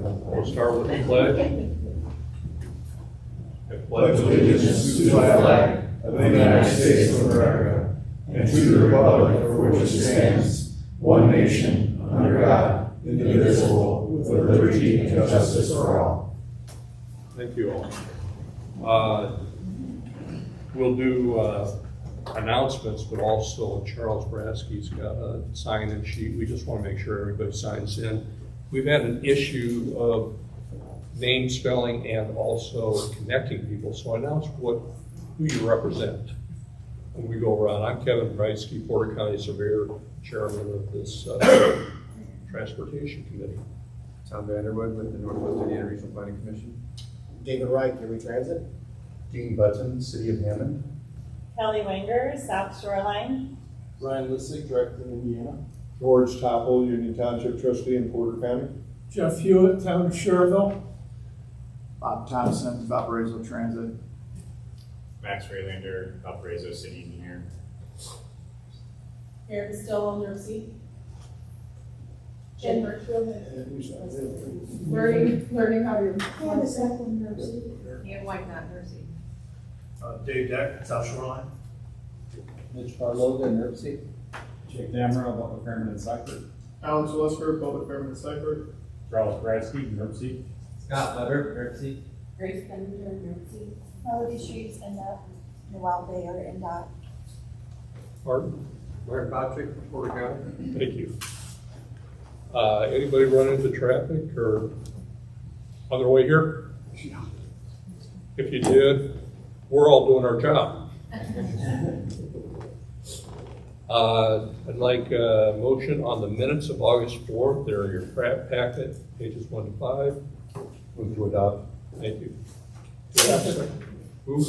We'll start with the pledge. I Pledge allegiance to the flag of the United States of America and to the republic for which it stands, one nation, under God, indivisible, with liberty and justice for all. Thank you all. We'll do announcements, but also Charles Bradsky's got a sign-in sheet. We just want to make sure everybody signs in. We've had an issue of name spelling and also connecting people, so announce who you represent when we go around. I'm Kevin Bradsky, Porter County Surveyor, Chairman of this Transportation Committee. Tom Vanderwood with the Northwest Indiana Regional Planning Commission. David Wright, Erie Transit. Dean Button, City of Hammond. Kelly Wenger, South Shoreline. Ryan Lissick, Director in Indiana. George Topple, Union Township Trustee in Porter County. Jeff Hewitt, Town of Sherrville. Bob Thompson, Valparaiso Transit. Max Raylander, Valparaiso City Engineer. Erica Still, Nerve Seat. Jen Birchfield. Learning how to. And White Knot, Nerve Seat. Dave Deck, South Shoreline. Mitch Barloga, Nerve Seat. Jake Dammer, Public Fairman and Cypress. Alan Schwesberg, Public Fairman and Cypress. Charles Bradsky, Nerve Seat. Scott Weber, Nerve Seat. Grace Benninger, Nerve Seat. Melody Streets and Noel Bayer and Martin? Martin Patrick, Porter County. Thank you. Anybody run into traffic or on their way here? If you did, we're all doing our job. I'd like a motion on the minutes of August 4th. They're in your packet, pages 1 to 5. Move to adopt. Thank you. Second. Who?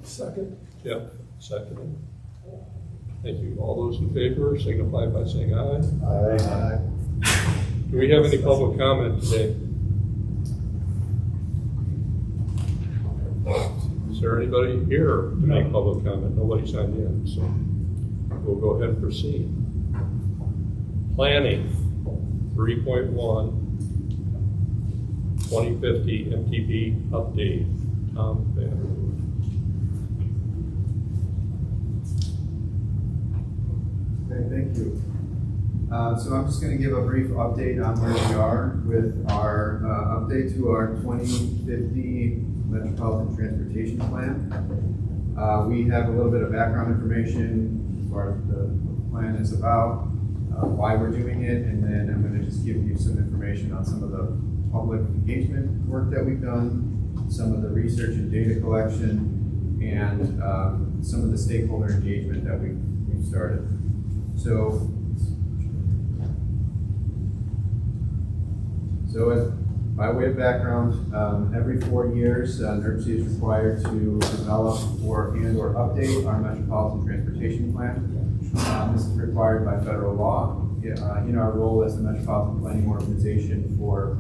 Second. Yeah, second. Thank you. All those in favor signify by saying aye. Aye. Do we have any public comment today? Is there anybody here to make public comment? Nobody signed in, so we'll go ahead and proceed. Planning 3.1 2050 MTB update. Tom Vanderwood. Okay, thank you. So I'm just going to give a brief update on where we are with our update to our 2050 Metropolitan Transportation Plan. We have a little bit of background information as far as the plan is about, why we're doing it, and then I'm going to just give you some information on some of the public engagement work that we've done, some of the research and data collection, and some of the stakeholder engagement that we've started. So as by way of background, every 4 years, NERC is required to develop or update our Metropolitan Transportation Plan. This is required by federal law. In our role as the Metropolitan Planning Organization for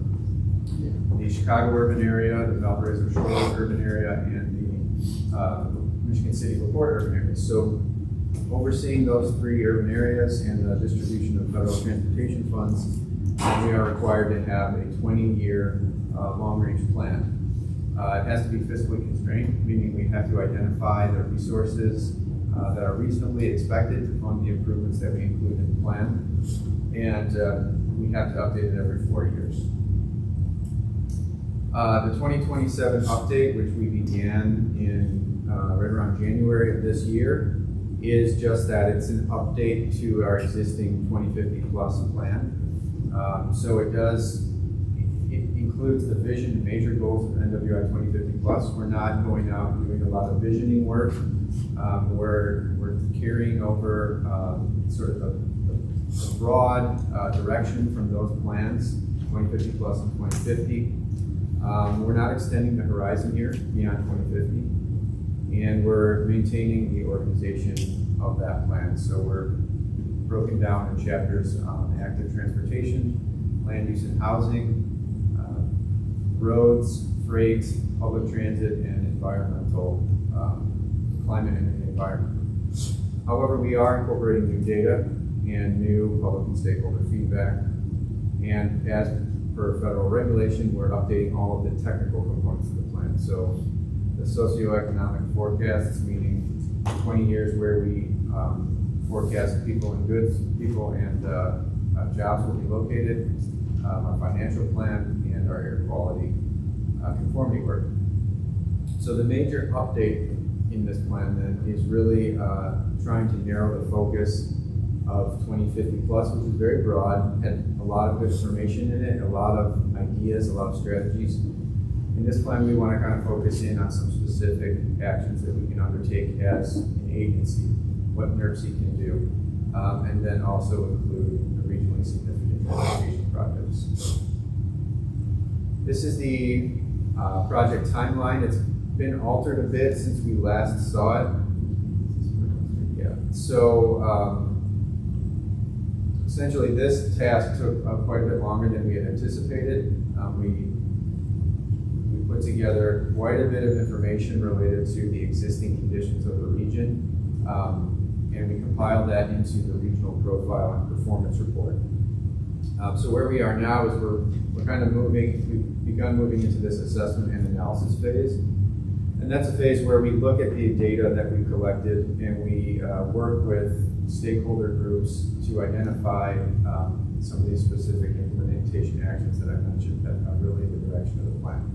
the Chicago urban area, the Valparaiso Shore urban area, and the Michigan City-LaPorte urban area. So overseeing those 3 urban areas and the distribution of federal transportation funds, we are required to have a 20-year long-range plan. It has to be fiscally constrained, meaning we have to identify the resources that are reasonably expected to fund the improvements that we include in the plan, and we have to update it every 4 years. The 2027 update, which we began in right around January of this year, is just that. It's an update to our existing 2050 plus plan. So it includes the vision and major goals of NWI 2050 plus. We're not going out and doing a lot of visioning work. We're carrying over sort of the broad direction from those plans, 2050 plus and 2050. We're not extending the horizon here beyond 2050, and we're maintaining the organization of that plan. So we're broken down in chapters on active transportation, land use and housing, roads, freight, public transit, and environmental, climate and environment. However, we are incorporating new data and new public and stakeholder feedback. And as per federal regulation, we're updating all of the technical components of the plan. So the socioeconomic forecasts, meaning 20 years where we forecast people and goods, people and jobs will be located, our financial plan, and our air quality conformity work. So the major update in this plan then is really trying to narrow the focus of 2050 plus, which is very broad, had a lot of good information in it, a lot of ideas, a lot of strategies. In this plan, we want to kind of focus in on some specific actions that we can undertake as an agency, what NERC can do, and then also include the regionally significant transportation projects. This is the project timeline. It's been altered a bit since we last saw it. Yeah. So essentially, this task took quite a bit longer than we had anticipated. We put together quite a bit of information related to the existing conditions of the region, and we compiled that into the regional profile and performance report. So where we are now is we're kind of we've begun moving into this assessment and analysis phase. And that's a phase where we look at the data that we collected and we work with stakeholder groups to identify some of these specific implementation actions that I mentioned that are really the direction of the plan.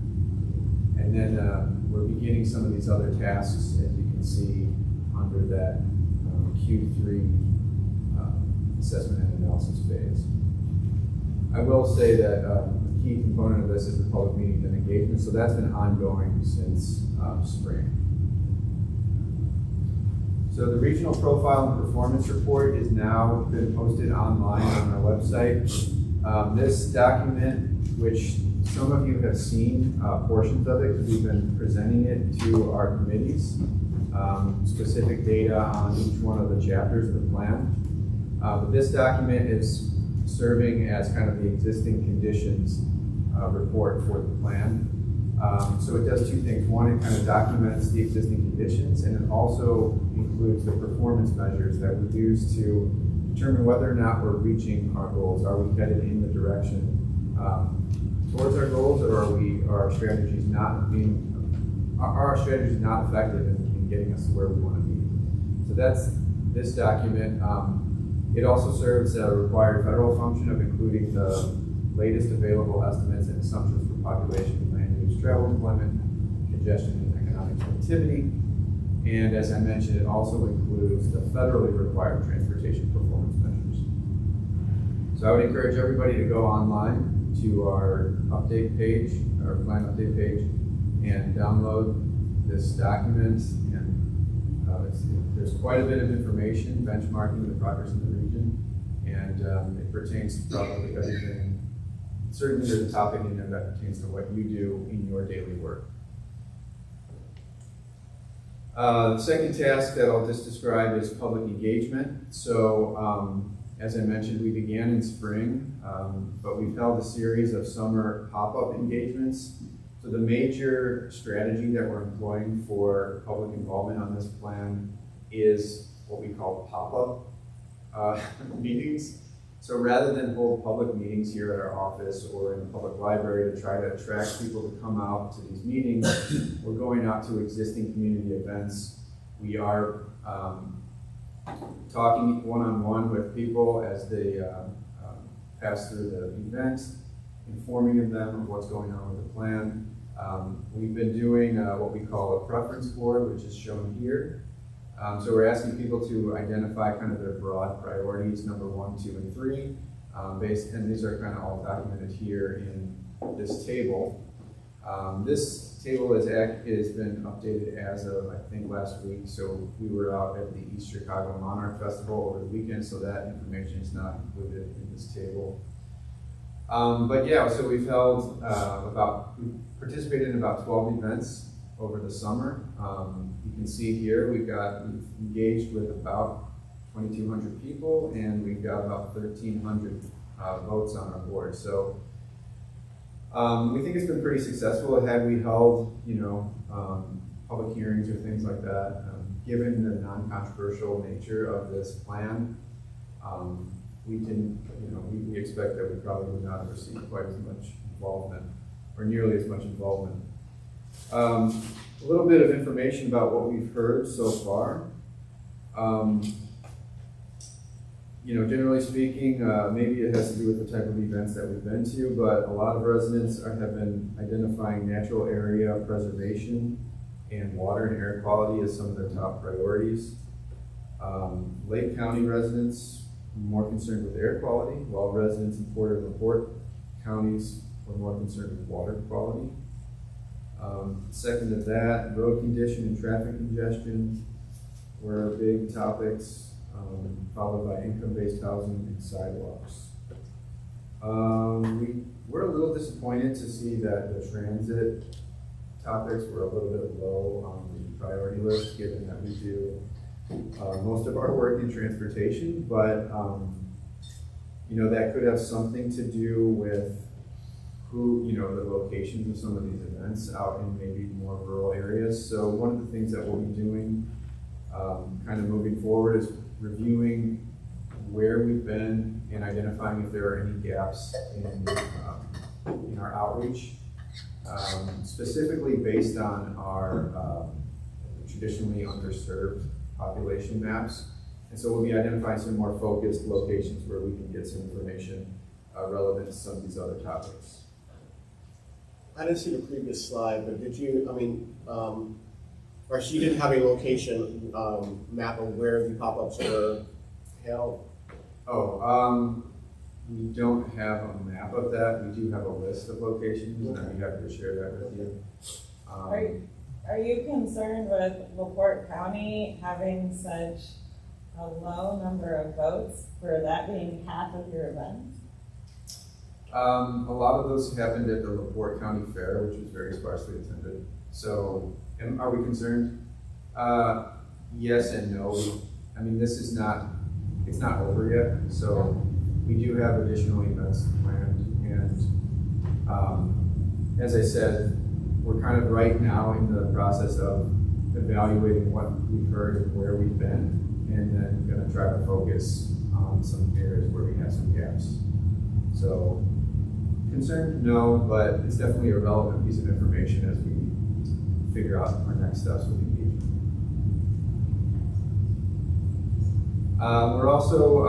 And then we're beginning some of these other tasks, as you can see, under that Q3 assessment and analysis phase. I will say that a key component of this is the public meetings and engagement, so that's been ongoing since spring. So the regional profile and performance report is now been posted online on our website. This document, which some of you have seen portions of it because we've been presenting it to our committees, specific data on each one of the chapters of the plan. But this document is serving as kind of the existing conditions report for the plan. So it does two things. One, it kind of documents the existing conditions, and it also includes the performance measures that we use to determine whether or not we're reaching our goals. Are we headed in the direction towards our goals, or are our strategies not effective in getting us to where we want to be? So that's this document. It also serves a required federal function of including the latest available estimates and assumptions for population, land use, travel, employment, congestion, and economic activity. And as I mentioned, it also includes the federally required transportation performance measures. So I would encourage everybody to go online to our update page, our plan update page, and download this document. And there's quite a bit of information benchmarking the progress in the region, and it pertains to probably everything. Certainly there's a topic in there that pertains to what you do in your daily work. The second task that I'll just describe is public engagement. So as I mentioned, we began in spring, but we've held a series of summer pop-up engagements. So the major strategy that we're employing for public involvement on this plan is what we call pop-up meetings. So rather than hold public meetings here at our office or in the public library to try to attract people to come out to these meetings, we're going out to existing community events. We are talking one-on-one with people as they pass through the event, informing them of what's going on with the plan. We've been doing what we call a preference board, which is shown here. So we're asking people to identify kind of their broad priorities, number 1, 2, and 3, and these are kind of all documented here in this table. This table has been updated as of, I think, last week. So we were out at the East Chicago Monarch Festival over the weekend, so that information is not included in this table. But yeah, so we've held we've participated in about 12 events over the summer. You can see here we've engaged with about 2,200 people, and we've got about 1,300 votes on our board. So we think it's been pretty successful. Had we held, public hearings or things like that, given the non-controversial nature of this plan, we can, we expect that we probably would not have received quite as much involvement, or nearly as much involvement. A little bit of information about what we've heard so far. Generally speaking, maybe it has to do with the type of events that we've been to, but a lot of residents have been identifying natural area preservation and water and air quality as some of their top priorities. Lake County residents were more concerned with air quality, while residents in Porter and LaPorte counties were more concerned with water quality. Second to that, road condition and traffic congestion were big topics, followed by income-based housing and sidewalks. We're a little disappointed to see that the transit topics were a little bit low on the priority list, given that we do most of our work in transportation, but that could have something to do with the locations of some of these events out in maybe more rural areas. So one of the things that we'll be doing kind of moving forward is reviewing where we've been and identifying if there are any gaps in our outreach, specifically based on our traditionally underserved population maps. And so we'll be identifying some more focused locations where we can get some information relevant to some of these other topics. I didn't see the previous slide, but did you, or she didn't have a location map of where the pop-ups were held? We don't have a map of that. We do have a list of locations, and I'd be happy to share that with you. Are you concerned with LaPorte County having such a low number of votes for that being half of your events? A lot of those happened at the LaPorte County Fair, which was very sparsely attended. So, are we concerned? Yes and no. It's not over yet. So, we do have additional events planned. And as I said, we're kind of right now in the process of evaluating what we've heard and where we've been, and then going to try to focus on some areas where we have some gaps. So, concerned? No, but it's definitely a relevant piece of information as we figure out our next steps with engagement. We're also,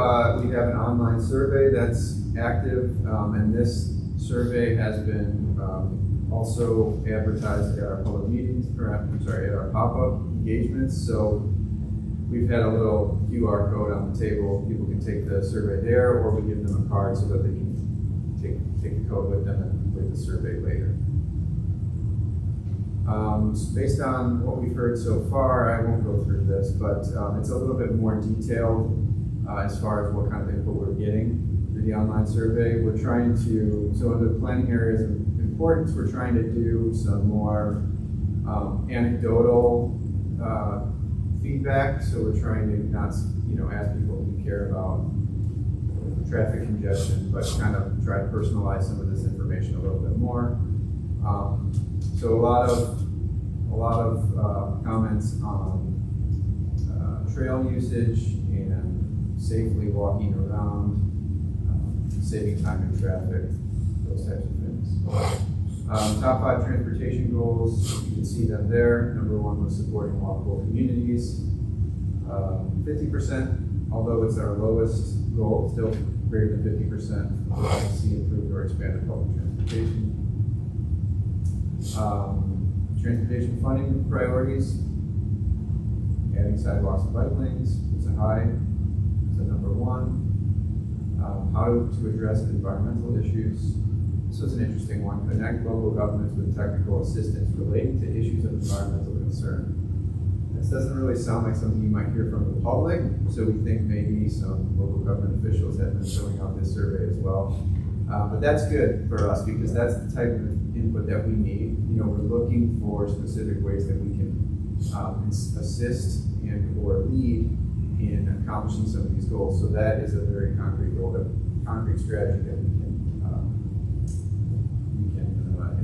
we have an online survey that's active, and this survey has been also advertised at our public meetings, at our pop-up engagements. So we've had a little QR code on the table. People can take the survey there, or we give them a card so that they can take the code with them and complete the survey later. Based on what we've heard so far, I won't go through this, but it's a little bit more detailed as far as what kind of input we're getting through the online survey. We're trying to, so under planning areas of importance, we're trying to do some more anecdotal feedback. So we're trying to not, ask people who care about traffic congestion, but kind of try to personalize some of this information a little bit more. So a lot of comments on trail usage and safely walking around, saving time in traffic, those types of things. Top 5 transportation goals, you can see them there. Number 1 was supporting walkable communities. 50%, although it's our lowest goal, still greater than 50%, we'd like to see improved or expanded public transportation. Transportation funding priorities, adding sidewalks and bike lanes is a high, it's a number 1. How to address environmental issues. This was an interesting one. Connect local governments with technical assistance relating to issues of environmental concern. This doesn't really sound like something you might hear from the public, so we think maybe some local government officials have been filling out this survey as well. But that's good for us because that's the type of input that we need. We're looking for specific ways that we can assist and or lead in accomplishing some of these goals. So that is a very concrete goal, a concrete strategy that we can implement.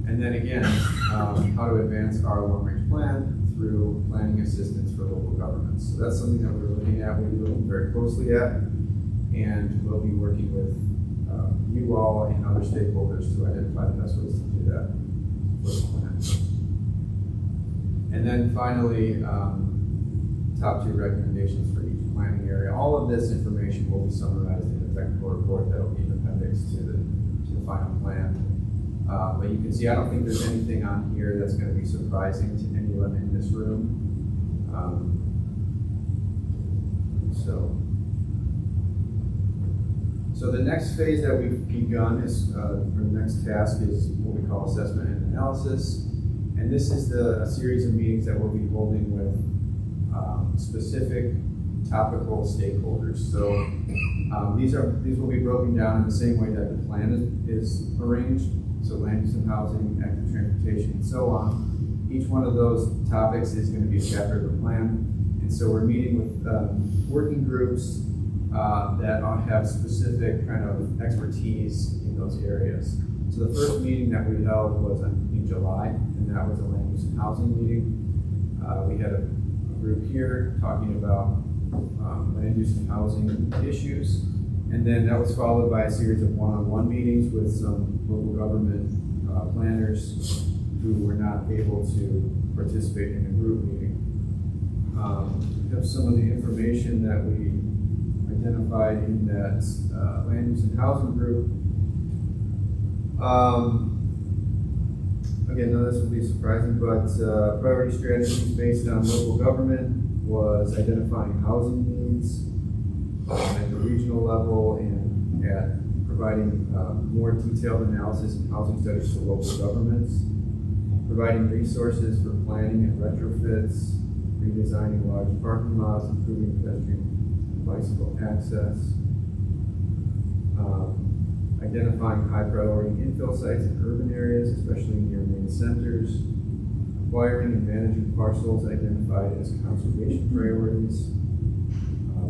And then again, how to advance our long-range plan through planning assistance for local governments. So that's something that we're looking at, we're looking very closely at, and we'll be working with you all and other stakeholders to identify the best ways to do that for the plan. And then finally, top 2 recommendations for each planning area. All of this information will be summarized in the technical report that will be an appendix to the final plan. But you can see, I don't think there's anything on here that's going to be surprising to anyone in this room. So the next phase that we've begun is, or the next task is what we call assessment and analysis. And this is a series of meetings that we'll be holding with specific topical stakeholders. So these will be broken down in the same way that the plan is arranged. So land use and housing, active transportation, and so on. Each one of those topics is going to be a chapter of the plan. And so we're meeting with working groups that have specific kind of expertise in those areas. So the first meeting that we held was in July, and that was a land use and housing meeting. We had a group here talking about land use and housing issues. And then that was followed by a series of one-on-one meetings with some local government planners who were not able to participate in a group meeting. We have some of the information that we identified in that land use and housing group. Again, none of this will be surprising, but priority strategies based on local government was identifying housing needs at the regional level and at providing more detailed analysis and housing studies to local governments, providing resources for planning and retrofits, redesigning large parking lots, improving pedestrian and bicycle access, identifying high priority infill sites in urban areas, especially near main centers, acquiring and managing parcels identified as conservation priorities,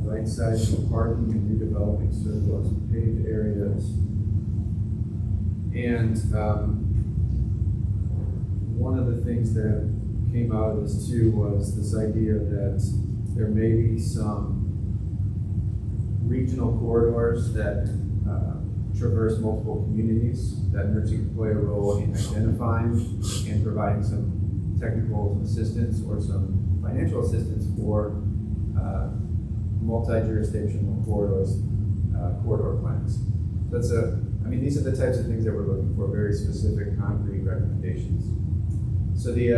right-sizing parking and redeveloping surplus paved areas. And one of the things that came out of this too was this idea that there may be some regional corridors that traverse multiple communities, that NERC can play a role in identifying and providing some technical assistance or some financial assistance for multi-jurisdictional corridors, corridor plans. That's these are the types of things that we're looking for, very specific, concrete recommendations. So the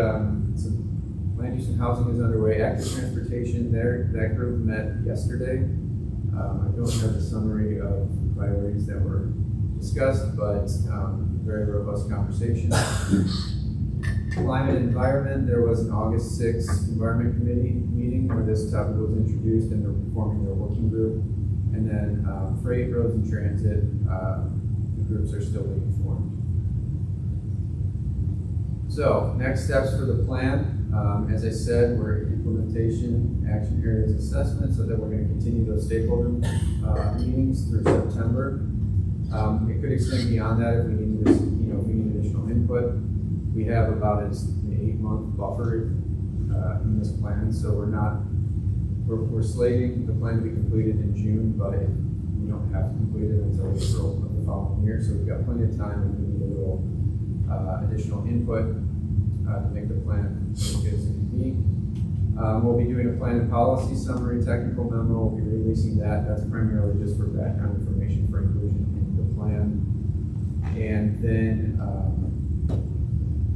land use and housing is underway. Active transportation, that group met yesterday. I don't have the summary of priorities that were discussed, but very robust conversation. Climate and environment, there was an August 6th Environment Committee meeting where this topic was introduced and they're forming their working group. And then freight, roads, and transit, the groups are still being formed. So, next steps for the plan. As I said, we're implementation, action areas assessment, so that we're going to continue those stakeholder meetings through September. It could extend beyond that if we need this, if we need additional input. We have about an 8-month buffer in this plan, so we're slating the plan to be completed in June, but we don't have to complete it until April of the following year. So we've got plenty of time if we need a little additional input to make the plan as good as it can be. We'll be doing a plan and policy summary, technical memo. We'll be releasing that. That's primarily just for background information for inclusion in the plan. And then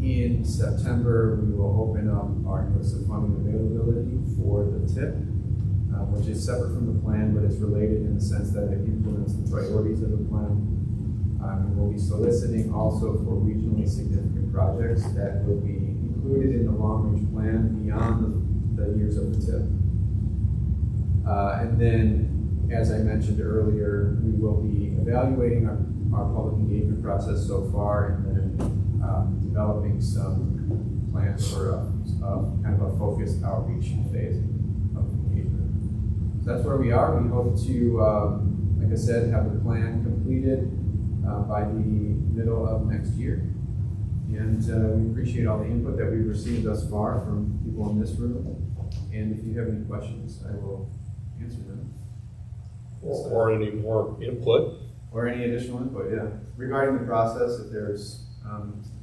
in September, we will open up our notice of funding availability for the TIP, which is separate from the plan, but it's related in the sense that it implements the priorities of the plan. And we'll be soliciting also for regionally significant projects that will be included in the long-range plan beyond the years of the TIP. And then, as I mentioned earlier, we will be evaluating our public engagement process so far, and then developing some plans for kind of a focused outreach phase of engagement. So that's where we are. We hope to, like I said, have the plan completed by the middle of next year. And we appreciate all the input that we've received thus far from people in this room. And if you have any questions, I will answer them. Or any more input. Or any additional input, yeah. Regarding the process, if there's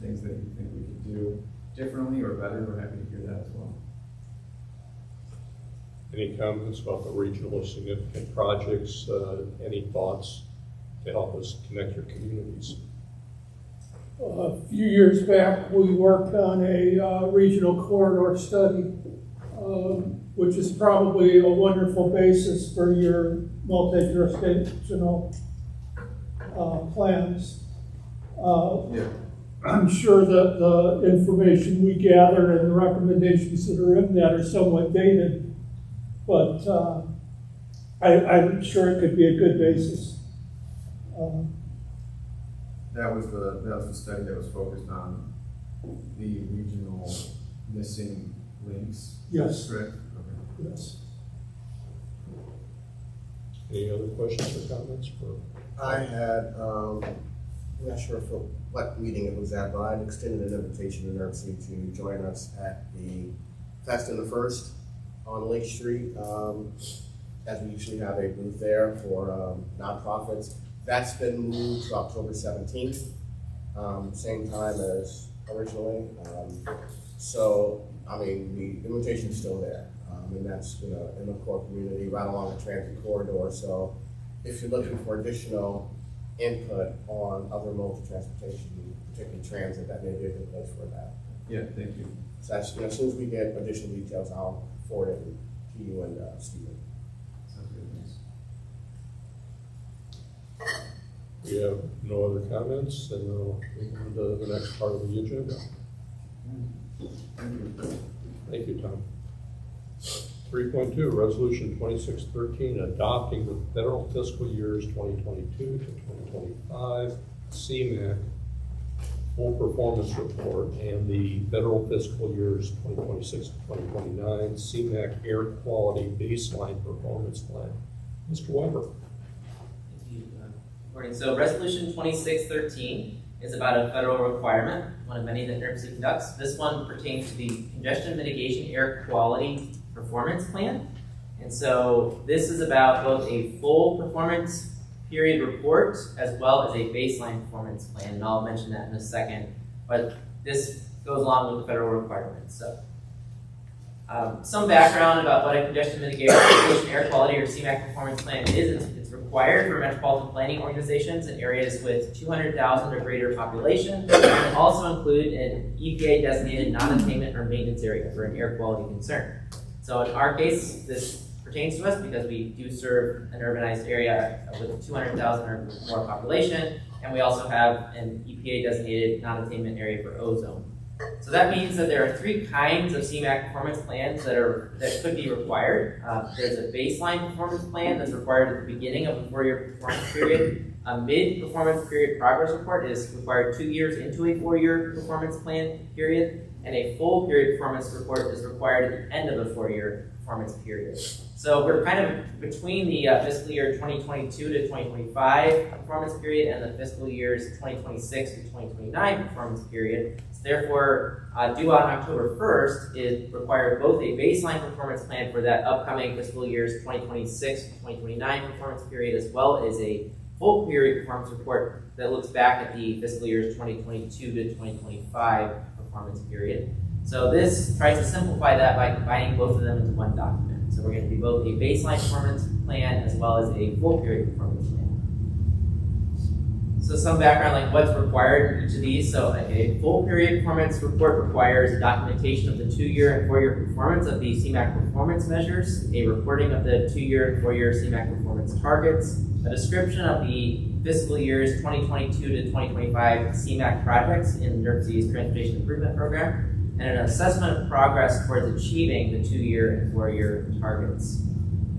things that you think we could do differently or better, we're happy to hear that as well. Any comments about the regional significant projects? Any thoughts to help us connect your communities? A few years back, we worked on a regional corridor study, which is probably a wonderful basis for your multi-jurisdictional plans. Yeah. I'm sure that the information we gather and the recommendations that are in that are somewhat dated, but I'm sure it could be a good basis. That was the study that was focused on the regional missing links. Yes. Correct? Okay. Yes. Any other questions or comments for? I had, I'm not sure for what meeting it was at, but I extended an invitation to NERC to join us at the Fest in the First on Lake Street, as we usually have a booth there for nonprofits. That's been moved to October 17th, same time as originally. So, I mean, the invitation is still there. And that's, in the core community, right along the transit corridor. So if you're looking for additional input on other modes of transportation, particularly transit, that may be a good place for that. Yeah, thank you. So that's, as soon as we get additional details, I'll forward it to you and Stephen. Sounds good, thanks. We have no other comments, and we'll move on to the next part of the agenda. Thank you, Tom. 3.2, Resolution 2613, adopting the federal fiscal years 2022 to 2025 CMAQ full performance report and the federal fiscal years 2026 to 2029 CMAQ air quality baseline performance plan. Mr. Weber. Thank you. Good morning. So Resolution 2613 is about a federal requirement, one of many that NERC conducts. This one pertains to the Congestion Mitigation Air Quality Performance Plan. And so this is about both a full performance period report as well as a baseline performance plan. And I'll mention that in a second. But this goes along with the federal requirements. So some background about what a Congestion Mitigation Air Quality or CMAQ performance plan is. It's required for metropolitan planning organizations in areas with 200,000 or greater population, and also include an EPA designated non-attainment or maintenance area for an air quality concern. So in our case, this pertains to us because we do serve an urbanized area with 200,000 or more population, and we also have an EPA designated non-attainment area for ozone. So that means that there are three kinds of CMAQ performance plans that could be required. There's a baseline performance plan that's required at the beginning of a 4-year performance period. A mid-performance period progress report is required 2 years into a 4-year performance plan period, and a full period performance report is required at the end of a 4-year performance period. So we're kind of between the fiscal year 2022 to 2025 performance period and the fiscal years 2026 to 2029 performance period. So therefore, due on October 1st, it required both a baseline performance plan for that upcoming fiscal years 2026 to 2029 performance period, as well as a full period performance report that looks back at the fiscal years 2022 to 2025 performance period. So this tries to simplify that by combining both of them into one document. So we're going to do both a baseline performance plan as well as a full period performance plan. So some background, like what's required in each of these. So a full period performance report requires documentation of the 2-year and 4-year performance of the CMAQ performance measures, a reporting of the 2-year and 4-year CMAQ performance targets, a description of the fiscal years 2022 to 2025 CMAQ projects in NERC's Transportation Improvement Program, and an assessment of progress towards achieving the 2-year and 4-year targets.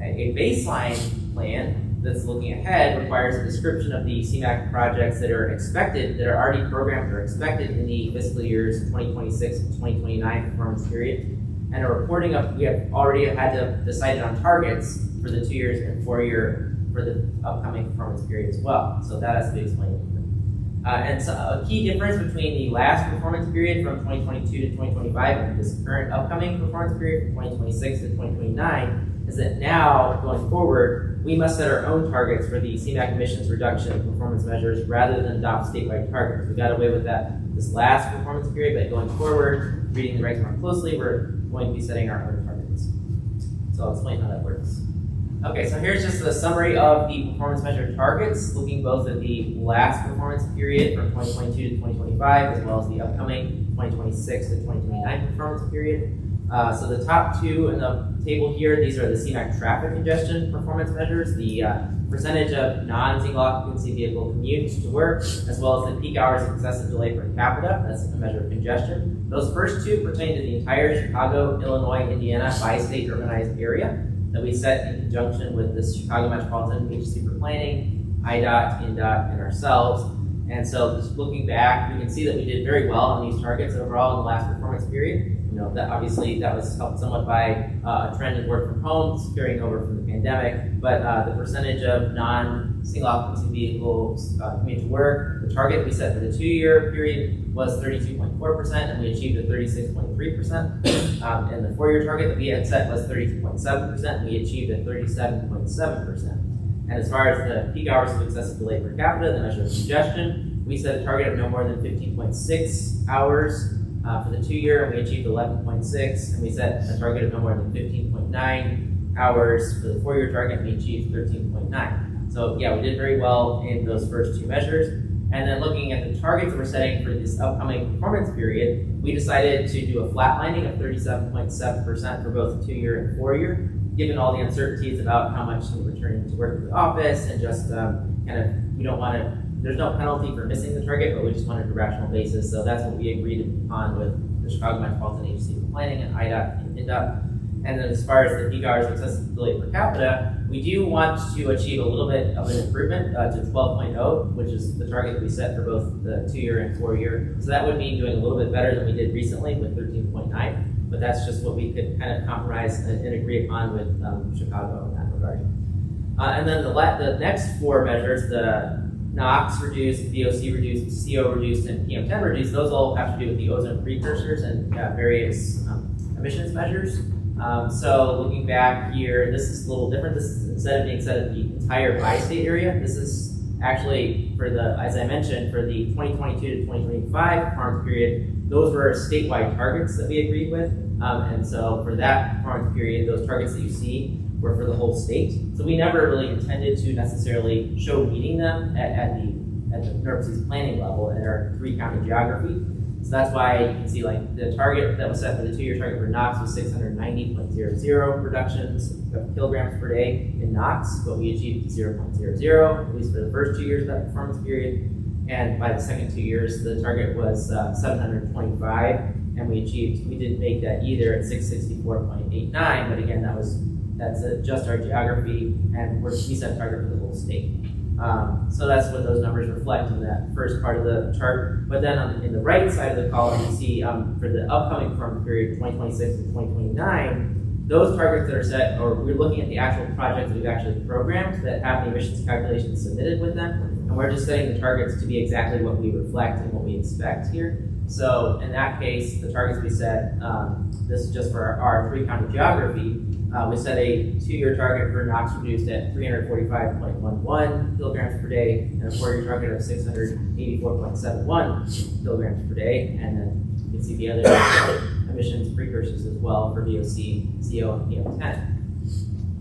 A baseline plan that's looking ahead requires a description of the CMAQ projects that are expected, that are already programmed or expected in the fiscal years 2026 and 2029 performance period, and a reporting of, we have already had to decide on targets for the 2 years and 4-year for the upcoming performance period as well. So that has to be explained. And so a key difference between the last performance period from 2022 to 2025 and this current upcoming performance period from 2026 to 2029 is that now, going forward, we must set our own targets for the CMAQ emissions reduction performance measures rather than adopt statewide targets. We got away with that this last performance period, but going forward, reading the regs more closely, we're going to be setting our own targets. So I'll explain how that works. Okay, so here's just a summary of the performance measure targets, looking both at the last performance period from 2022 to 2025, as well as the upcoming 2026 to 2029 performance period. So the top two in the table here, these are the CMAQ traffic congestion performance measures, the percentage of non-single occupancy vehicle commutes to work, as well as the peak hours of excessive delay per capita, that's a measure of congestion. Those first two pertain to the entire Chicago, Illinois, Indiana bi-state urbanized area that we set in conjunction with the Chicago Metropolitan Agency for Planning, IDOT, INDOT, and ourselves. And so just looking back, we can see that we did very well on these targets overall in the last performance period. You know, that obviously that was helped somewhat by a trend in work from home carrying over from the pandemic, but the percentage of non-single occupancy vehicles commute to work, the target we set for the 2-year period was 32.4%, and we achieved a 36.3%. And the 4-year target that we had set was 32.7%, and we achieved a 37.7%. And as far as the peak hours of excessive delay per capita, the measure of congestion, we set a target of no more than 15.6 hours for the 2-year, and we achieved 11.6, and we set a target of no more than 15.9 hours for the 4-year target, and we achieved 13.9. So yeah, we did very well in those first two measures. And then looking at the targets we're setting for this upcoming performance period, we decided to do a flatlining of 37.7% for both the 2-year and 4-year, given all the uncertainties about how much we're returning to work to the office, and just we don't want to, there's no penalty for missing the target, but we just wanted a rational basis. So that's what we agreed upon with the Chicago Metropolitan Agency for Planning and IDOT and INDOT. And then as far as the peak hours of excessive delay per capita, we do want to achieve a little bit of an improvement to 12.0, which is the target that we set for both the 2-year and 4-year. So that would mean doing a little bit better than we did recently with 13.9, but that's just what we could kind of compromise and agree upon with Chicago in that regard. And then the next 4 measures, the NOx reduced, VOC reduced, CO reduced, and PM10 reduced, those all have to do with the ozone precursors and various emissions measures. So looking back here, this is a little different. This is, instead of being set at the entire bi-state area, this is actually for the, as I mentioned, for the 2022 to 2025 performance period, those were statewide targets that we agreed with. And so for that performance period, those targets that you see were for the whole state. So we never really intended to necessarily show meeting them at the NERC's planning level in our 3-county geography. So that's why you can see like the target that was set for the 2-year target for NOx was 690.00 reductions of kilograms per day in NOx, but we achieved 0.00, at least for the first 2 years of that performance period. And by the second 2 years, the target was 725, and we didn't make that either at 664.89, but again, that's just our geography, and we set a target for the whole state. So that's what those numbers reflect in that first part of the chart. But then in the right side of the column, you see for the upcoming performance period, 2026 to 2029, those targets that are set, or we're looking at the actual projects that we've actually programmed that have the emissions calculations submitted with them, and we're just setting the targets to be exactly what we reflect and what we expect here. So in that case, the targets we set, this is just for our 3-county geography, we set a 2-year target for NOx reduced at 345.11 kilograms per day, and a 4-year target of 684.71 kilograms per day. And then you can see the other emissions precursors as well for VOC, CO, and PM10.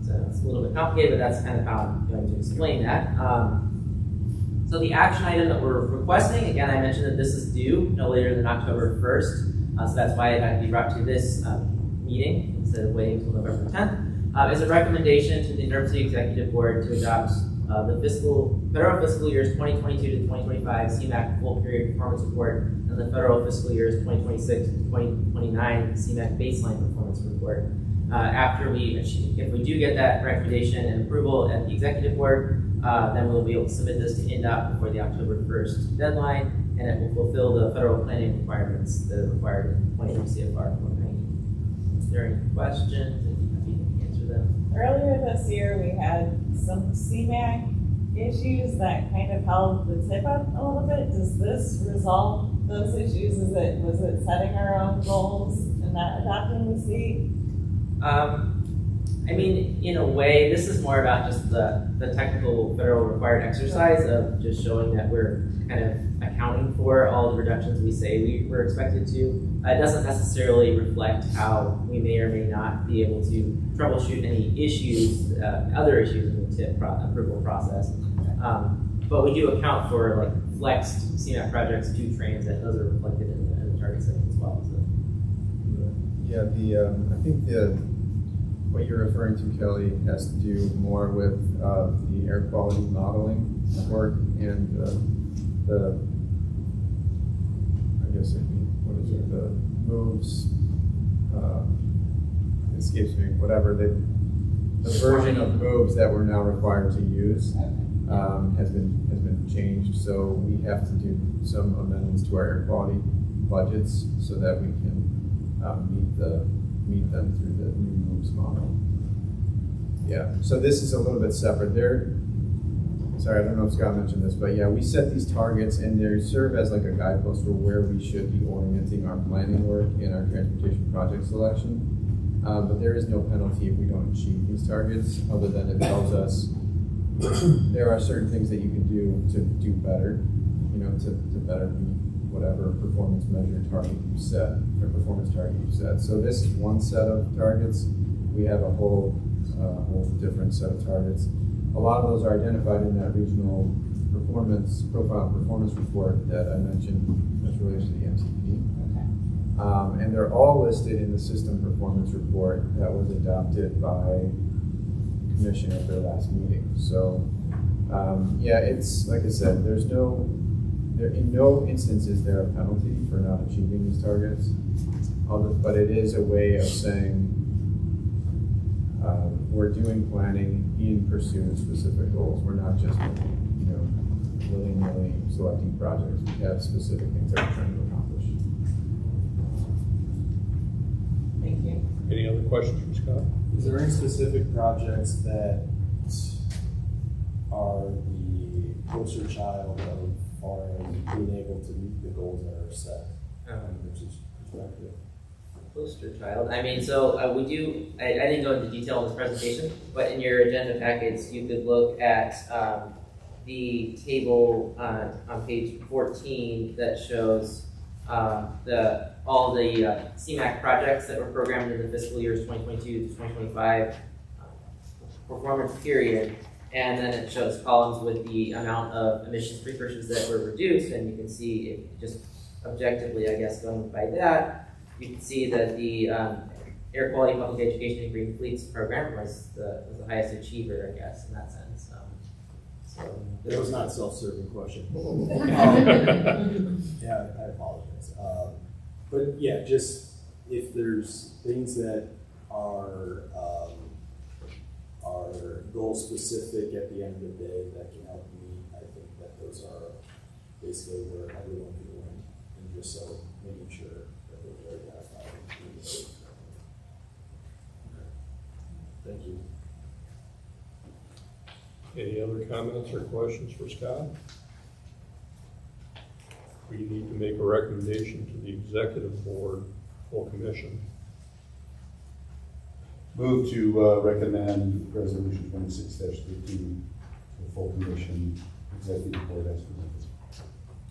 So it's a little bit complicated, but that's kind of how I'm going to explain that. So the action item that we're requesting, again, I mentioned that this is due no later than October 1st. So that's why it had to be brought to this meeting instead of waiting until November 10th, is a recommendation to the NERC Executive Board to adopt the federal fiscal years 2022 to 2025 CMAQ full period performance report and the federal fiscal years 2026 to 2029 CMAQ baseline performance report. If we do get that recommendation and approval at the Executive Board, then we'll be able to submit this to INDOT before the October 1st deadline, and it will fulfill the federal planning requirements that are required in 22 CFR 190. Is there any questions? I'd be happy to answer them. Earlier this year, we had some CMAQ issues that kind of held the tip up a little bit? Does this resolve those issues? Was it setting our own goals and not adopting the seat? I mean, in a way, this is more about just the technical federal required exercise of just showing that we're kind of accounting for all the reductions we say we were expected to. It doesn't necessarily reflect how we may or may not be able to troubleshoot any issues, other issues in the TIP approval process. But we do account for like flexed CMAQ projects to transit. Those are reflected in the target setting as well. So. Yeah, I think what you're referring to, Kelly, has to do more with the air quality modeling work and the I guess it'd be, what is it, the moves, it escapes me, whatever, the version of moves that we're now required to use has been changed, so we have to do some amendments to our air quality budgets so that we can meet them through the new moves model. Yeah, so this is a little bit separate. Sorry, I don't know if Scott mentioned this, but yeah, we set these targets and they serve as like a guidepost for where we should be orienting our planning work in our transportation project selection. But there is no penalty if we don't achieve these targets, other than it tells us there are certain things that you can do to do better, to better meet whatever performance measure target you set, or performance target you set. So this is one set of targets. We have a whole different set of targets. A lot of those are identified in that regional performance report that I mentioned as relates to the MCP. Okay. And they're all listed in the system performance report that was adopted by the commission at their last meeting. So yeah, it's like I said, in no instance is there a penalty for not achieving these targets, but it is a way of saying we're doing planning in pursuit of specific goals. We're not just, willy-nilly selecting projects. We have specific things that we're trying to accomplish. Thank you. Any other questions for Scott? Is there any specific projects that are the poster child of far as being able to meet the goals that are set, which is perspective? Poster child. I mean, so we do, I didn't go into detail in this presentation, but in your agenda packets, you could look at the table on page 14 that shows all the CMAQ projects that were programmed in the fiscal years 2022 to 2025 performance period. And then it shows columns with the amount of emissions precursors that were reduced, and you can see it just objectively, I guess, going by that. You can see that the Air Quality Public Education and Green Fleets program was the highest achiever, I guess, in that sense. It was not a self-serving question. Yeah, I apologize. But yeah, just if there's things that are goal specific at the end of the day that can help me, I think that those are basically where everyone can win, and just so making sure that those are identified. Thank you. Any other comments or questions for Scott? We need to make a recommendation to the executive board, full commission. Move to recommend resolution 26-13 to the full commission executive board as presented.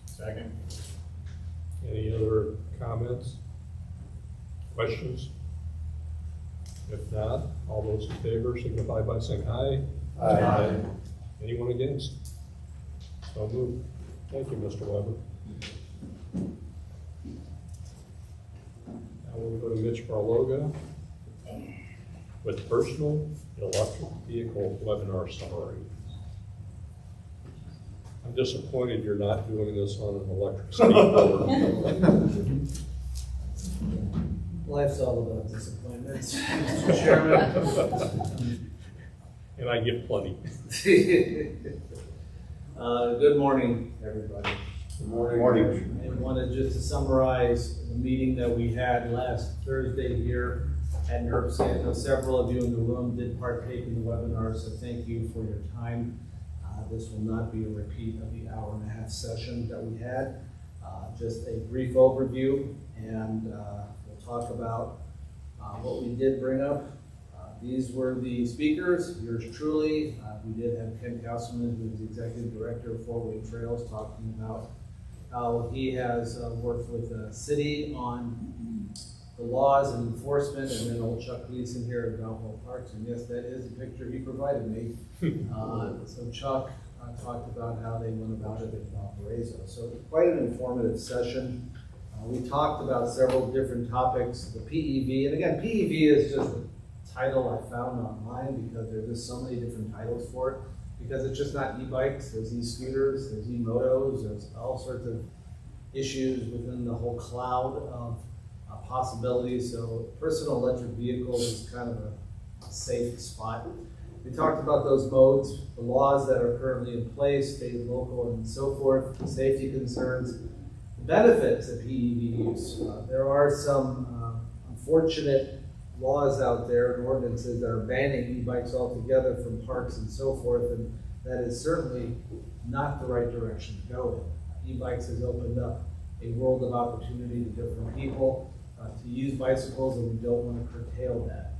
Second. Any other comments? Questions? If not, all those in favor signify by saying aye. Aye. Anyone against? So moved. Thank you, Mr. Weber. Now we'll go to Mitch Barloga with personal electric vehicle webinar summary. I'm disappointed you're not doing this on an electric skateboard. Life's all about disappointments, Mr. Chairman. And I get plenty. Good morning, everybody. Good morning. Morning. I wanted just to summarize the meeting that we had last Thursday here at NERC. I know several of you in the room did partake in the webinar, so thank you for your time. This will not be a repeat of the hour-and-a-half session that we had. Just a brief overview, and we'll talk about what we did bring up. These were the speakers, yours truly. We did have Ken Councilman, who is the Executive Director of Four Way Trails, talking about how he has worked with the city on the laws and enforcement, and then old Chuck Gleason here at Valpo Parks, and yes, that is a picture he provided me. So Chuck talked about how they went about it in Valparaiso. So quite an informative session. We talked about several different topics, the PEV, and again, PEV is just a title I found online because there's just so many different titles for it, because it's just not e-bikes, there's e-scooters, there's e-motos, there's all sorts of issues within the whole cloud of possibilities. So personal electric vehicles is kind of a safe spot. We talked about those modes, the laws that are currently in place, state, local, and so forth, the safety concerns, the benefits of PEV use. There are some unfortunate laws out there and ordinances that are banning e-bikes altogether from parks and so forth, and that is certainly not the right direction to go in. E-bikes has opened up a world of opportunity to different people to use bicycles, and we don't want to curtail that.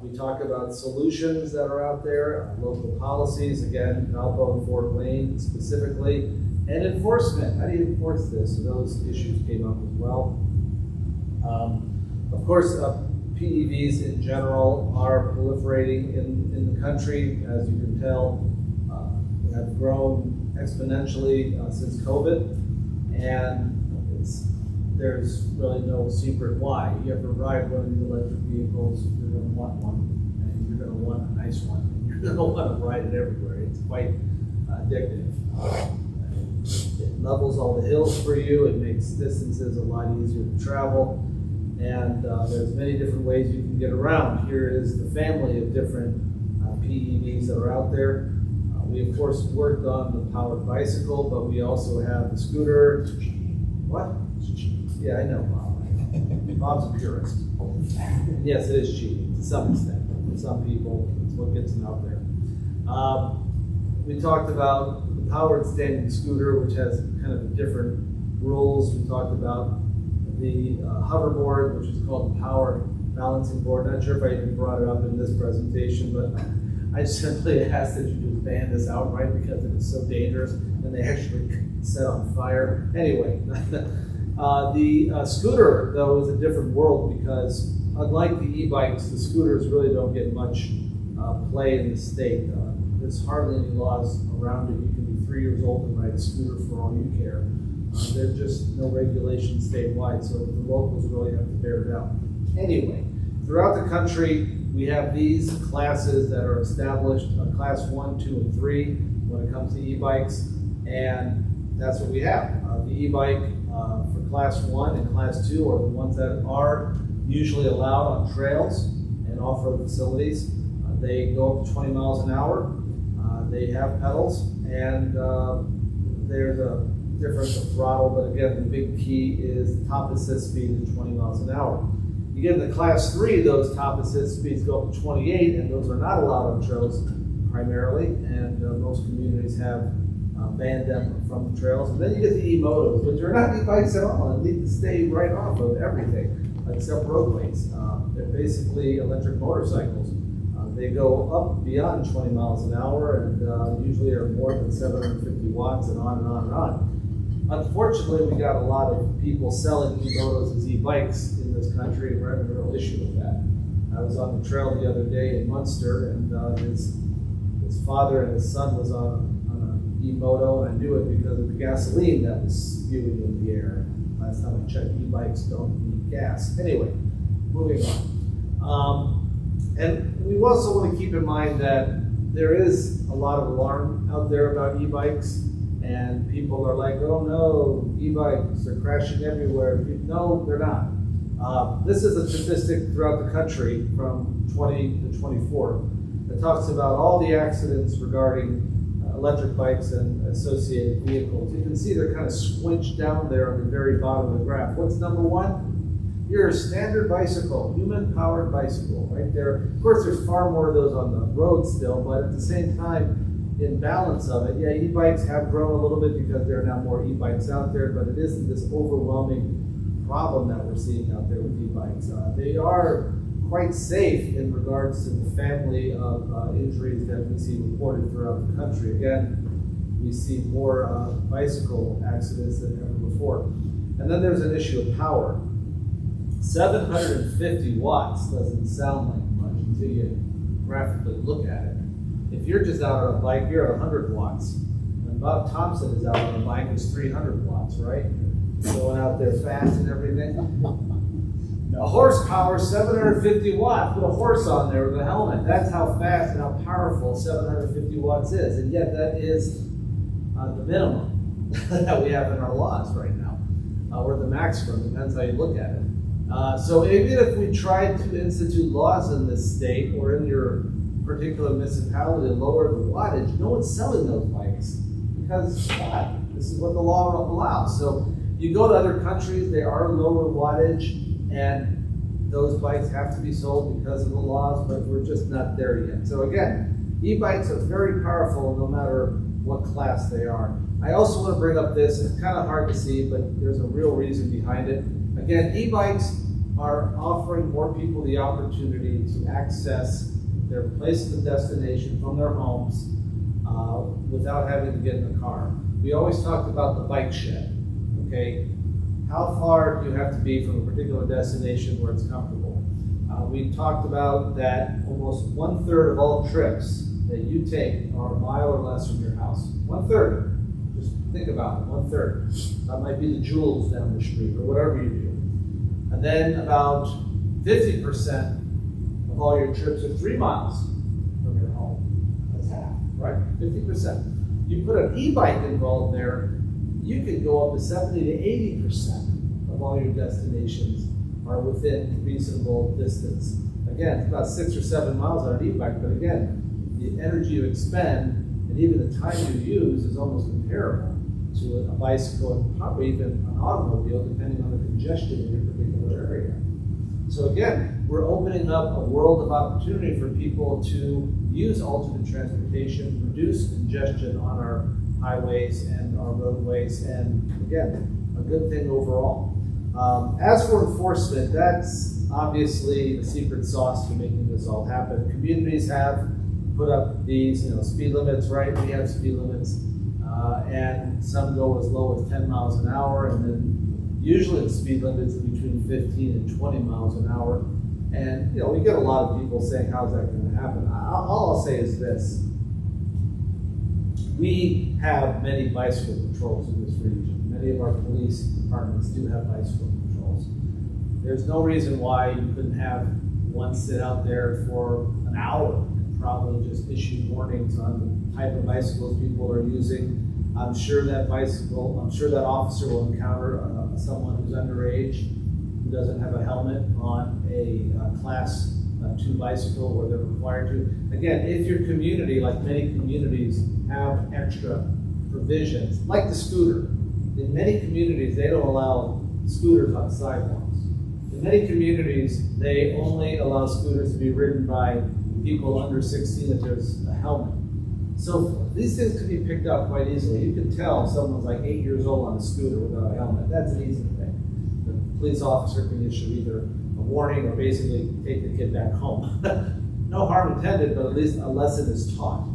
We talk about solutions that are out there, local policies, again, Valpo and Fort Wayne specifically, and enforcement. How do you enforce this? So those issues came up as well. Of course, PEVs in general are proliferating in the country, as you can tell, have grown exponentially since COVID, and there's really no secret why. You ever ride one of these electric vehicles, you're going to want one, and you're going to want a nice one, and you're going to want to ride it everywhere. It's quite addictive. It levels all the hills for you, it makes distances a lot easier to travel, and there's many different ways you can get around. Here is the family of different PEVs that are out there. We of course worked on the powered bicycle, but we also have the scooter. What? Yeah, I know, Bob. Bob's a purist. Yes, it is cheating to some extent. For some people, it's what gets them out there. We talked about the powered standing scooter, which has kind of different rules. We talked about the hoverboard, which is called the power balancing board. Not sure if I even brought it up in this presentation, but I simply asked that you just ban this outright because it is so dangerous, and they actually set on fire. Anyway, the scooter, though, is a different world because unlike the e-bikes, the scooters really don't get much play in the state. There's hardly any laws around it. You can be 3 years old and ride a scooter for all you care. There's just no regulations statewide, so the locals really have to bear it out. Anyway, throughout the country, we have these classes that are established, class 1, 2, and 3 when it comes to e-bikes, and that's what we have. The e-bike for class 1 and class 2 are the ones that are usually allowed on trails and off-road facilities. They go up to 20 miles an hour. They have pedals, and there's a difference of throttle, but again, the big key is the top assist speed is 20 miles an hour. You get into class 3, those top assist speeds go up to 28, and those are not allowed on trails primarily, and most communities have banned them from the trails. And then you get the e-motos, which are not e-bikes at all, and need to stay right off of everything, except roadways. They're basically electric motorcycles. They go up beyond 20 miles an hour and usually are more than 750 watts and on and on and on. Unfortunately, we got a lot of people selling e-motos as e-bikes in this country, and we're having a real issue with that. I was on the trail the other day in Munster, and his father and his son was on an e-moto, and I knew it because of the gasoline that was spewing in the air. Last time I checked, e-bikes don't need gas. Anyway, moving on. And we also want to keep in mind that there is a lot of alarm out there about e-bikes, and people are like, oh no, e-bikes are crashing everywhere. No, they're not. This is a statistic throughout the country from 20 to 24 that talks about all the accidents regarding electric bikes and associated vehicles. You can see they're kind of squinched down there on the very bottom of the graph. What's number one? Your standard bicycle, human-powered bicycle, right there. Of course, there's far more of those on the road still, but at the same time, in balance of it, yeah, e-bikes have grown a little bit because there are now more e-bikes out there, but it isn't this overwhelming problem that we're seeing out there with e-bikes. They are quite safe in regards to the family of injuries that we see reported throughout the country. Again, we see more bicycle accidents than ever before. And then there's an issue of power. 750 watts doesn't sound like much until you graphically look at it. If you're just out on a bike, you're at 100 watts. And Bob Thompson is out on a bike, is 300 watts, right? Going out there fast and everything. A horsepower, 750 watts. Put a horse on there with a helmet. That's how fast and how powerful 750 watts is. And yet that is the minimum that we have in our laws right now, or the maximum, depends how you look at it. So even if we tried to institute laws in this state or in your particular municipality to lower the wattage, no one's selling those bikes because why? This is what the law allows. So you go to other countries, they are lower wattage, and those bikes have to be sold because of the laws, but we're just not there yet. So again, e-bikes are very powerful no matter what class they are. I also want to bring up this, it's kind of hard to see, but there's a real reason behind it. Again, e-bikes are offering more people the opportunity to access their place of destination from their homes without having to get in the car. We always talked about the bike shed, okay? How far do you have to be from a particular destination where it's comfortable? We talked about that almost 1/3 of all trips that you take are a mile or less from your house. 1/3. Just think about it, 1/3. That might be the Jewels down the street or whatever you do. And then about 50% of all your trips are 3 miles from your home. That's half, right? 50%. You put an e-bike involved there, you could go up to 70 to 80% of all your destinations are within reasonable distance. Again, it's about 6 or 7 miles on an e-bike, but again, the energy you expend and even the time you use is almost comparable to a bicycle and probably even an automobile, depending on the congestion in your particular area. So again, we're opening up a world of opportunity for people to use alternate transportation, reduce congestion on our highways and our roadways, and again, a good thing overall. As for enforcement, that's obviously the secret sauce to making this all happen. Communities have put up these, speed limits, right? We have speed limits, and some go as low as 10 miles an hour, and then usually the speed limits are between 15 and 20 miles an hour. And we get a lot of people saying, how's that going to happen? All I'll say is this. We have many bicycle patrols in this region. Many of our police departments do have bicycle patrols. There's no reason why you couldn't have one sit out there for an hour and probably just issue warnings on the type of bicycles people are using. I'm sure that officer will encounter someone who's underage who doesn't have a helmet on a class 2 bicycle where they're required to. Again, if your community, like many communities, have extra provisions, like the scooter. In many communities, they don't allow scooters on sidewalks. In many communities, they only allow scooters to be ridden by people under 16 if there's a helmet. So these things can be picked up quite easily. You can tell if someone's like 8 years old on a scooter without a helmet. That's an easy thing. The police officer can issue either a warning or basically take the kid back home. No harm intended, but at least a lesson is taught.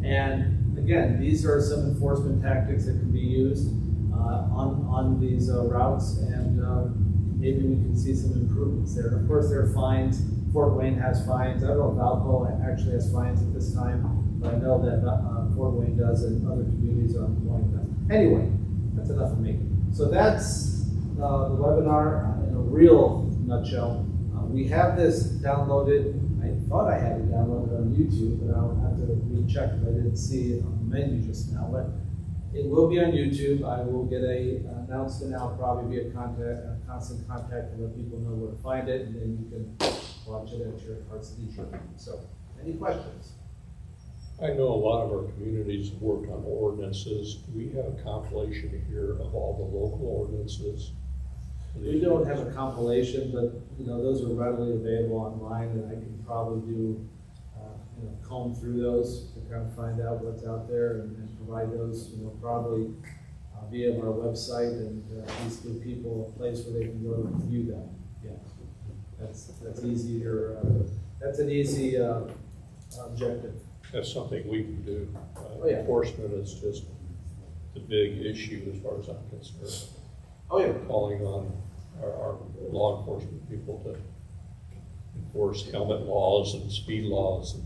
And again, these are some enforcement tactics that can be used on these routes, and maybe we can see some improvements there. And of course, there are fines. Fort Wayne has fines. I don't know if Valpo actually has fines at this time, but I know that Fort Wayne does, and other communities are employing them. Anyway, that's enough of me. So that's the webinar in a real nutshell. We have this downloaded. I thought I had it downloaded on YouTube, but I'll have to recheck if I didn't see it on the menu just now. But it will be on YouTube. I will get an announcement out, probably be a constant contact to let people know where to find it, and then you can watch it at your heart's leisure. So, any questions? I know a lot of our communities have worked on ordinances. Do we have a compilation here of all the local ordinances? We don't have a compilation, but those are readily available online, and I can probably do comb through those to kind of find out what's out there and provide those, probably via our website and at least give people a place where they can go to view them. Yeah, that's easier. That's an easy objective. That's something we can do. Oh, yeah. Enforcement is just the big issue as far as I'm concerned. Oh, yeah. Calling on our law enforcement people to enforce helmet laws and speed laws. And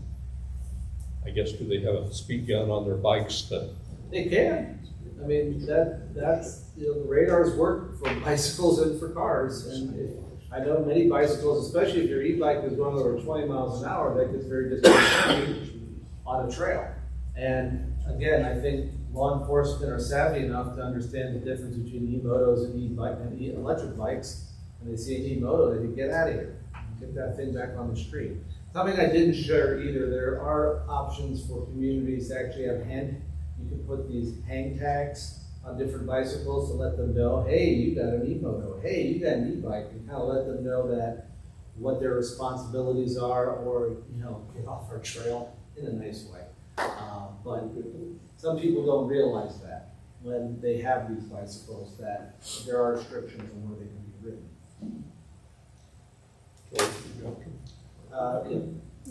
I guess, do they have a speed gun on their bikes to? They can. I mean, that's, the radars work for bicycles and for cars. And I know many bicycles, especially if your e-bike is going over 20 miles an hour, that gets very disconcerting on a trail. And again, I think law enforcement are savvy enough to understand the difference between e-motos and e-bike and electric bikes. When they see an e-moto, they can get out of here, get that thing back on the street. Something I didn't share either, there are options for communities to actually have you can put these hang tags on different bicycles to let them know, hey, you got an e-moto, hey, you got an e-bike, and kind of let them know that what their responsibilities are, or, get off our trail in a nice way. But some people don't realize that when they have these bicycles, that there are restrictions on where they can be ridden.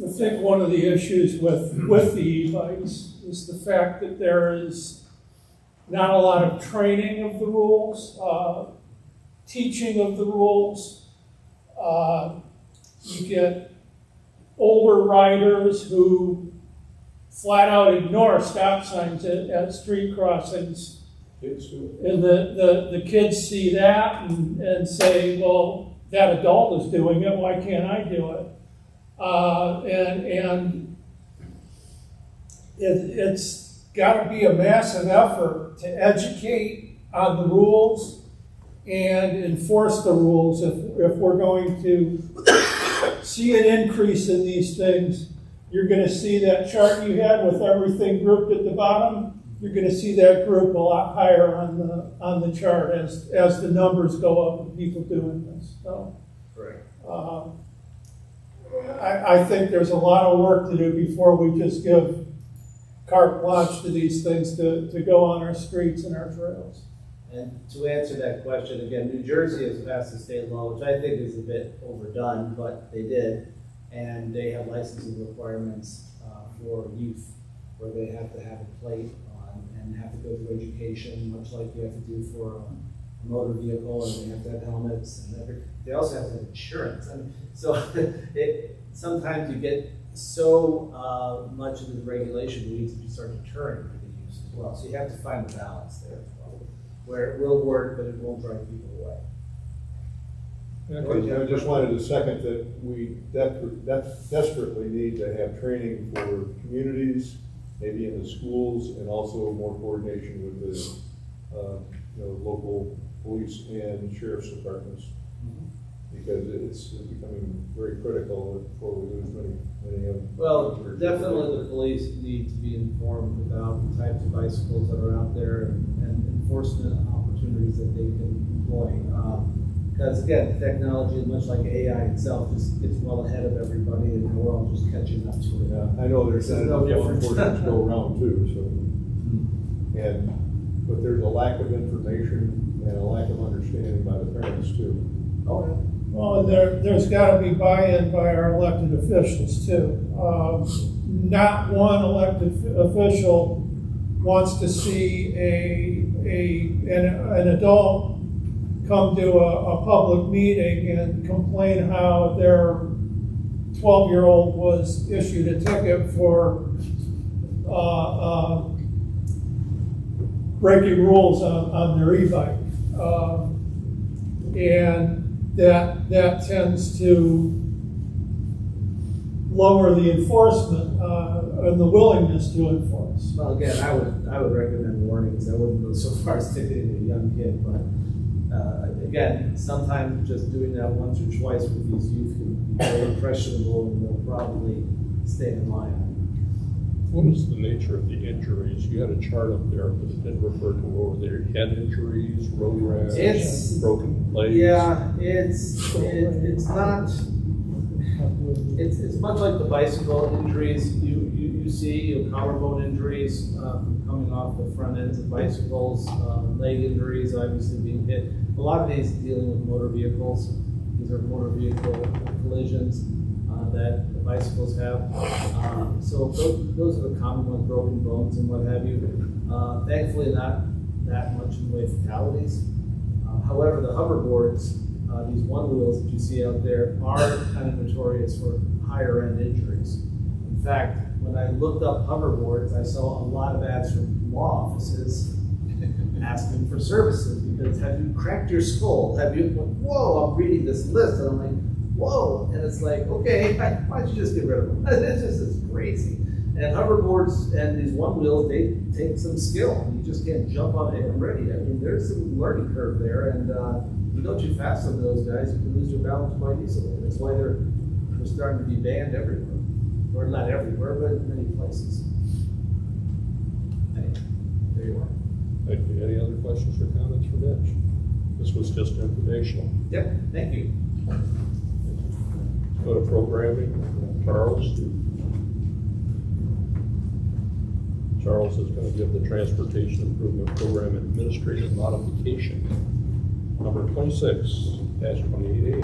I think one of the issues with the e-bikes is the fact that there is not a lot of training of the rules, teaching of the rules. You get older riders who flat out ignore stop signs at street crossings. And the kids see that and say, well, that adult is doing it, why can't I do it? And it's got to be a massive effort to educate on the rules and enforce the rules if we're going to see an increase in these things. You're going to see that chart you had with everything grouped at the bottom. You're going to see that group a lot higher on the chart as the numbers go up of people doing this. So, correct. I think there's a lot of work to do before we just give carte blanche to these things to go on our streets and our trails. And to answer that question, again, New Jersey has passed a state law, which I think is a bit overdone, but they did. And they have licensing requirements for youth, where they have to have a plate on and have to go through education, much like you have to do for a motor vehicle, and they have to have helmets, and they also have to have insurance. I mean, so sometimes you get so much of the regulation needs to start deterring for the use as well. So you have to find the balance there as well, where it will work, but it won't drive people away. I just wanted to second that we desperately need to have training for communities, maybe in the schools, and also more coordination with the local police and sheriff's departments, because it's becoming very critical before we lose many of them. Well, definitely the police need to be informed about the types of bicycles that are out there and enforcement opportunities that they can employ. Because again, technology, much like AI itself, just gets well ahead of everybody, and we're all just catching up to it. Yeah, I know there's not enough law enforcement to go around too, but there's a lack of information and a lack of understanding by the parents too. Oh, yeah. Well, and there's got to be buy-in by our elected officials too. Not one elected official wants to see an adult come to a public meeting and complain how their 12-year-old was issued a ticket for breaking rules on their e-bike. And that tends to lower the enforcement and the willingness to enforce. Well, again, I would recommend warnings. I wouldn't go so far as ticketing a young kid, but again, sometimes just doing that once or twice with these youth can be very impressionable, and they'll probably stay in line. What is the nature of the injuries? You had a chart up there, but it didn't refer to over there. Head injuries, road rash, broken legs. Yeah, it's not. It's much like the bicycle injuries you see, collarbone injuries coming off the front ends of bicycles, leg injuries obviously being hit. A lot of these dealing with motor vehicles. These are motor vehicle collisions that the bicycles have. So those are the common ones, broken bones and what have you. Thankfully, not that much in the way of fatalities. However, the hoverboards, these one wheels that you see out there, are kind of notorious for higher end injuries. In fact, when I looked up hoverboards, I saw a lot of ads from law offices asking for services because have you cracked your skull? Have you, whoa, I'm reading this list and I'm like, whoa. And it's like, okay, why don't you just get rid of them? It's crazy. And hoverboards and these one wheels, they take some skill. You just can't jump on it and ready. I mean, there's some learning curve there, and if you go too fast on those guys, you can lose your balance quite easily. That's why they're starting to be banned everywhere. Or not everywhere, but in many places. Anyway, there you are. Thank you. Any other questions or comments for Mitch? This was just informational. Yep, thank you. Let's go to programming. Charles. Charles is going to give the Transportation Improvement Program Administrative Modification, number 26-28A.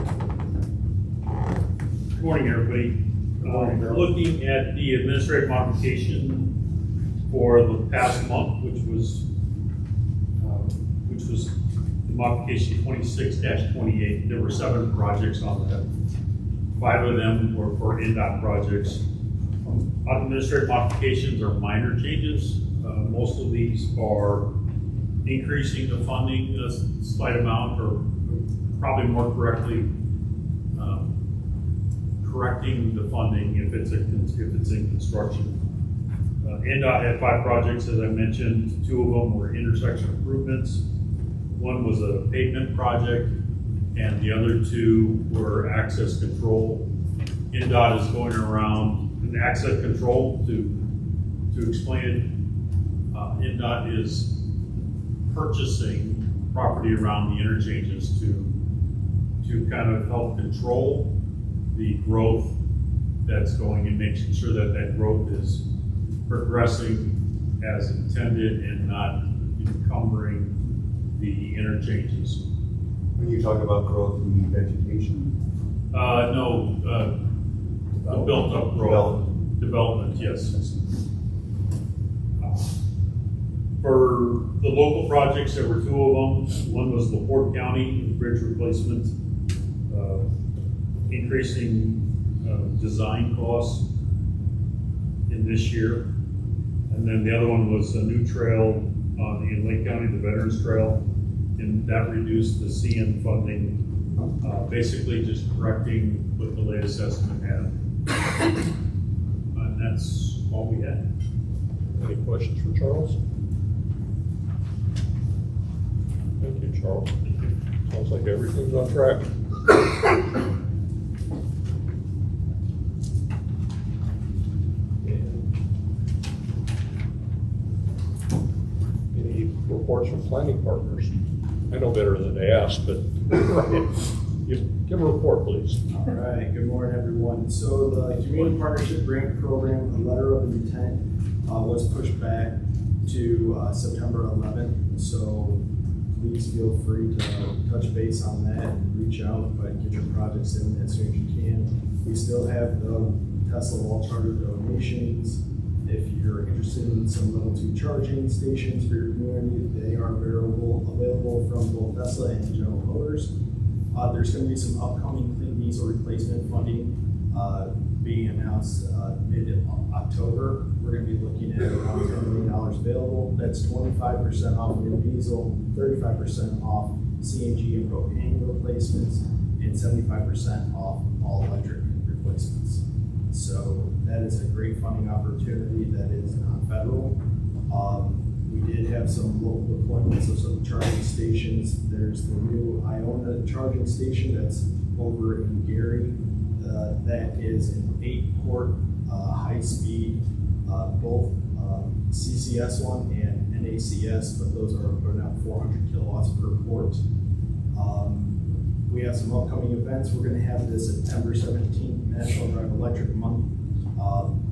Good morning, everybody. Looking at the administrative modification for the past month, which was the modification 26-28. There were 7 projects on that. 5 of them were for NDOT projects. Administrative modifications are minor changes. Most of these are increasing the funding a slight amount, or probably more correctly, correcting the funding if it's in construction. NDOT had 5 projects, as I mentioned. 2 of them were intersection improvements. 1 was a pavement project, and the other 2 were access control. NDOT is going around an access control to explain it. NDOT is purchasing property around the interchanges to kind of help control the growth that's going and making sure that that growth is progressing as intended and not encumbering the interchanges. When you talk about growth, you mean vegetation? No, the built-up growth. Development, yes. For the local projects, there were 2 of them. One was LaPorte County bridge replacement, increasing design costs in this year. And then the other one was a new trail in Lake County, the Veterans Trail, and that reduced the CN funding, basically just correcting what the latest estimate had. And that's all we had. Any questions for Charles? Thank you, Charles. Sounds like everything's on track. Any reports from planning partners? I know better than to ask, but give a report, please. All right, good morning, everyone. So the Community Partnership Grant Program, the letter of intent was pushed back to September 11th. So please feel free to touch base on that and reach out, but get your projects in as soon as you can. We still have the Tesla wall charger donations. If you're interested in some level 2 charging stations for your community, they are available from both Tesla and General Motors. There's going to be some upcoming clean diesel replacement funding being announced mid-October. We're going to be looking at around $10 million available. That's 25% off new diesel, 35% off CNG and propane replacements, and 75% off all electric replacements. So that is a great funding opportunity that is non-federal. We did have some local deployments of some charging stations. There's the new Iona charging station that's over in Gary. That is an 8-port high-speed, both CCS one and NACS, but those are putting out 400 kilowatts per port. We have some upcoming events. We're gonna have the September 17th National Drive Electric Month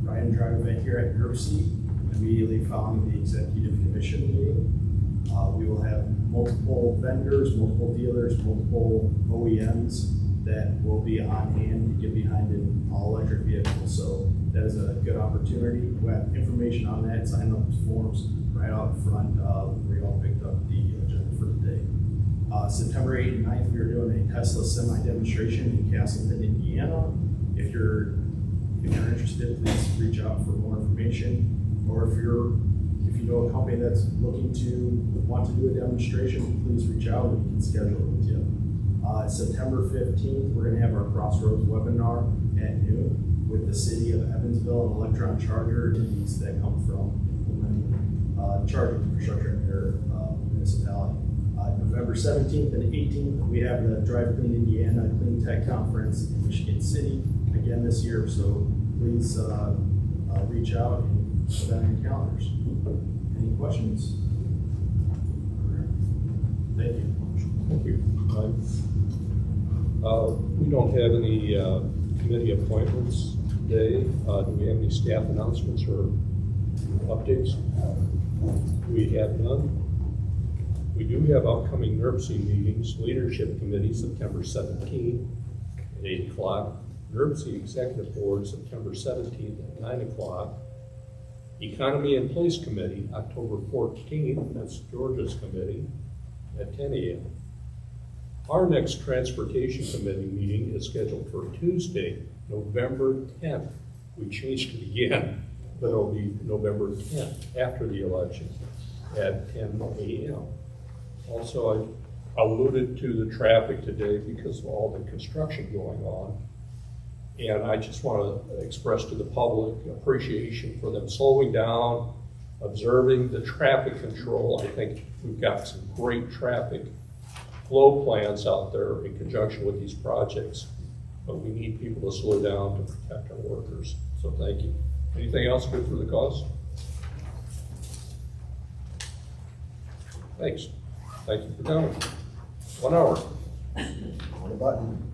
Ride and Drive event here at NERC, immediately following the Executive Commission meeting. We will have multiple vendors, multiple dealers, multiple OEMs that will be on hand to get behind an all-electric vehicle. So that is a good opportunity. We have information on that, sign up forms right out front where you all picked up the agenda for today. September 8th and 9th, we are doing a Tesla semi demonstration in Castleton, Indiana. If you're interested, please reach out for more information. Or if you know a company that's looking to want to do a demonstration, please reach out and we can schedule it with you. September 15th, we're going to have our Crossroads webinar at noon with the city of Evansville and Electron Charger entities that come from implementing charging infrastructure in their municipality. November 17th and 18th, we have the Drive Clean Indiana Clean Tech Conference in Michigan City again this year. So please reach out and put that on your calendars. Any questions? Thank you. Thank you. We don't have any committee appointments today. Do we have any staff announcements or updates? We have none. We do have upcoming NERC meetings. Leadership Committee, September 17th at 8 o'clock. NERC Executive Board, September 17th at 9 o'clock. Economy and Place Committee, October 14th, that's Georgia's committee, at 10 a.m. Our next Transportation Committee meeting is scheduled for Tuesday, November 10th. We changed it again, but it'll be November 10th, after the election, at 10 a.m. Also, I alluded to the traffic today because of all the construction going on. And I just want to express to the public appreciation for them slowing down, observing the traffic control. I think we've got some great traffic flow plans out there in conjunction with these projects, but we need people to slow down to protect our workers. So thank you. Anything else good for the cause? Thanks. Thank you for coming. 1 hour. On the button.